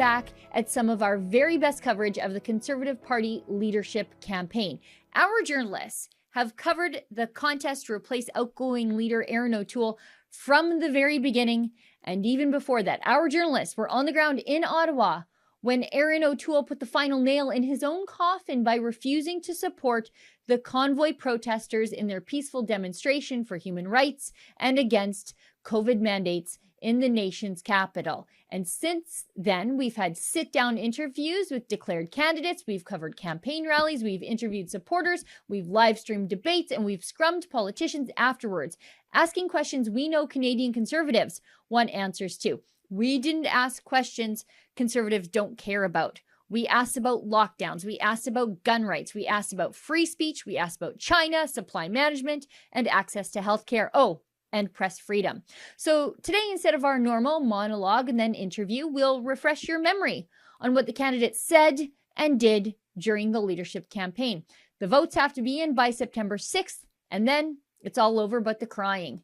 back at some of our very best coverage of the Conservative Party leadership campaign. Our journalists have covered the contest to replace outgoing leader Erin O'Toole from the very beginning, and even before that. Our journalists were on the ground in Ottawa when Erin O'Toole put the final nail in his own coffin by refusing to support the convoy protesters in their peaceful demonstration for human rights and against COVID mandates in the nation's capital. And since then, we've had sit-down interviews with declared candidates, we've covered campaign rallies, we've interviewed supporters, we've live-streamed debates, and we've scrummed politicians afterwards, asking questions we know Canadian Conservatives want answers to. We didn't ask questions Conservatives don't care about. We asked about lockdowns, we asked about gun rights, we asked about free speech, we asked about China, supply management, and access to healthcare. Oh, and press freedom. So today, instead of our normal monologue and then interview, we'll refresh your memory on what the candidates said and did during the leadership campaign. The votes have to be in by September 6th, and then it's all over but the crying.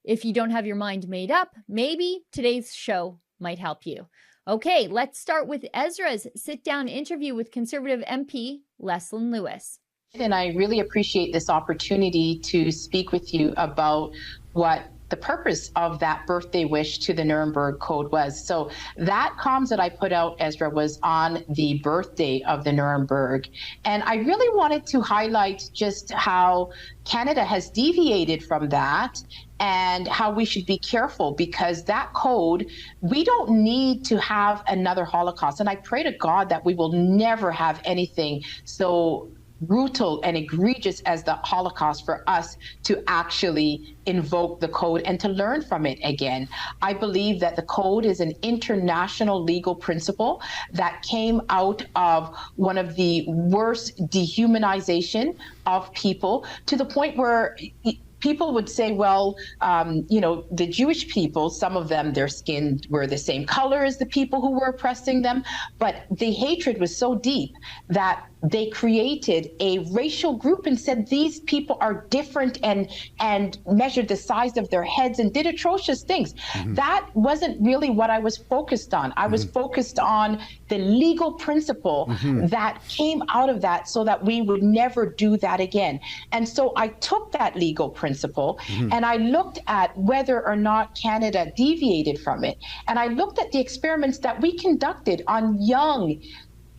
If you don't have your mind made up, maybe today's show might help you. Okay, let's start with Ezra's sit-down interview with Conservative MP Leslyn Lewis. And I really appreciate this opportunity to speak with you about what the purpose of that birthday wish to the Nuremberg Code was. So that comms that I put out, Ezra, was on the birthday of the Nuremberg. And I really wanted to highlight just how Canada has deviated from that and how we should be careful, because that code, we don't need to have another Holocaust. And I pray to God that we will never have anything so brutal and egregious as the Holocaust for us to actually invoke the code and to learn from it again. I believe that the code is an international legal principle that came out of one of the worst dehumanization of people, to the point where people would say, well, the Jewish people, some of them, their skin were the same color as the people who were oppressing them. But the hatred was so deep that they created a racial group and said these people are different, and measured the size of their heads and did atrocious things. Mm-hmm. That wasn't really what I was focused on. I was focused on the legal principle that came out of that, so that we would never do that again. And so I took that legal principle and I looked at whether or not Canada deviated from it. And I looked at the experiments that we conducted on young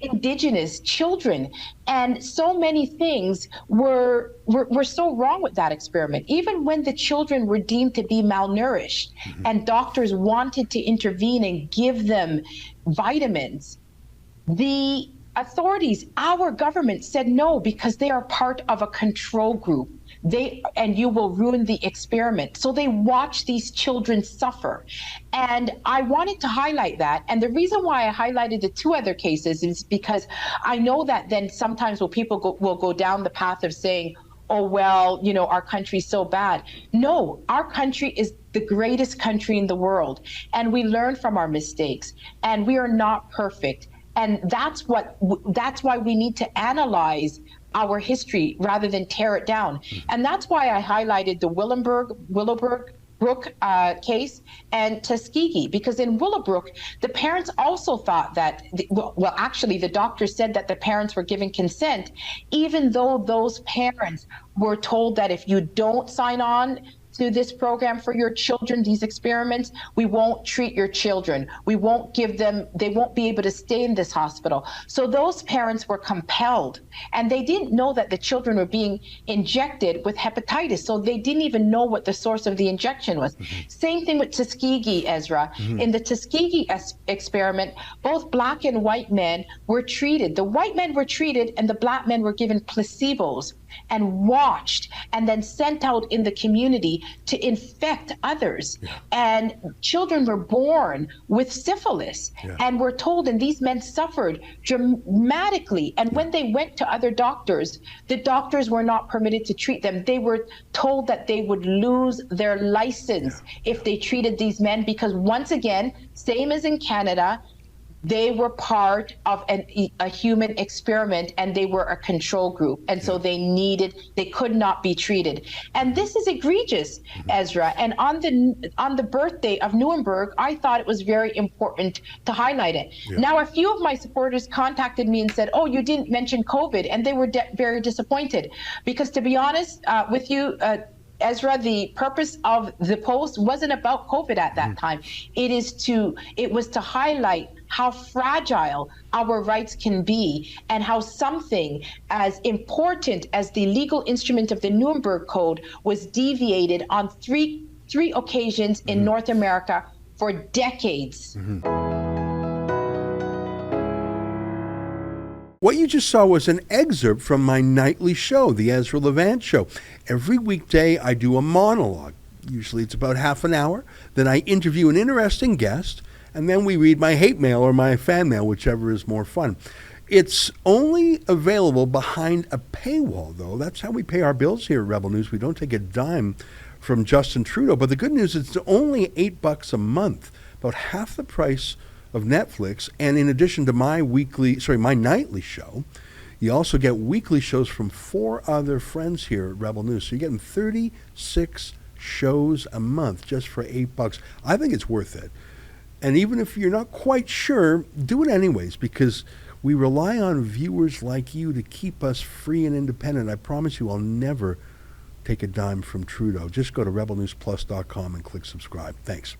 Indigenous children, and so many things were so wrong with that experiment. Even when the children were deemed to be malnourished and doctors wanted to intervene and give them vitamins, the authorities, our government, said no, because they are part of a control group. And you will ruin the experiment. So they watch these children suffer. And I wanted to highlight that. And the reason why I highlighted the two other cases is because I know that then sometimes people will go down the path of saying, oh, well, our country's so bad. No, our country is the greatest country in the world. And we learn from our mistakes. And we are not perfect. And that's why we need to analyze our history rather than tear it down. And that's why I highlighted the Willowbrook case and Tuskegee, because in Willowbrook, the parents also thought that, actually the doctor said that the parents were giving consent, even though those parents were told that if you don't sign on to this program for your children, these experiments, we won't treat your children. We won't give them, they won't be able to stay in this hospital. So those parents were compelled, and they didn't know that the children were being injected with hepatitis. So they didn't even know what the source of the injection was. Same thing with Tuskegee, Ezra. In the Tuskegee experiment, both black and white men were treated. The white men were treated and the black men were given placebos and watched and then sent out in the community to infect others. And children were born with syphilis and were told, and these men suffered dramatically. And when they went to other doctors, the doctors were not permitted to treat them. They were told that they would lose their license if they treated these men, because once again, same as in Canada, they were part of a human experiment, and they were a control group, and so they could not be treated. And this is egregious, Ezra. And on the birthday of Nuremberg, I thought it was very important to highlight it. Now, a few of my supporters contacted me and said, "Oh, you didn't mention COVID," and they were very disappointed, because, to be honest with you, Ezra, the purpose of the post wasn't about COVID at that time. It was to highlight how fragile our rights can be, and how something as important as the legal instrument of the Nuremberg Code was deviated on three occasions in North America for decades. What you just saw was an excerpt from my nightly show, the Ezra Levant Show. Every weekday, I do a monologue. Usually it's about half an hour. Then I interview an interesting guest, and then we read my hate mail or my fan mail, whichever is more fun. It's only available behind a paywall, though. That's how we pay our bills here at Rebel News. We don't take a dime from Justin Trudeau. But the good news is it's only $8 a month, about half the price of Netflix. And in addition to my nightly show, you also get weekly shows from 4 other friends here at Rebel News. So you're getting 36 shows a month just for $8. I think it's worth it. And even if you're not quite sure, do it anyways, because we rely on viewers like you to keep us free and independent. I promise you I'll never take a dime from Trudeau. Just go to rebelnewsplus.com and click subscribe. Thanks.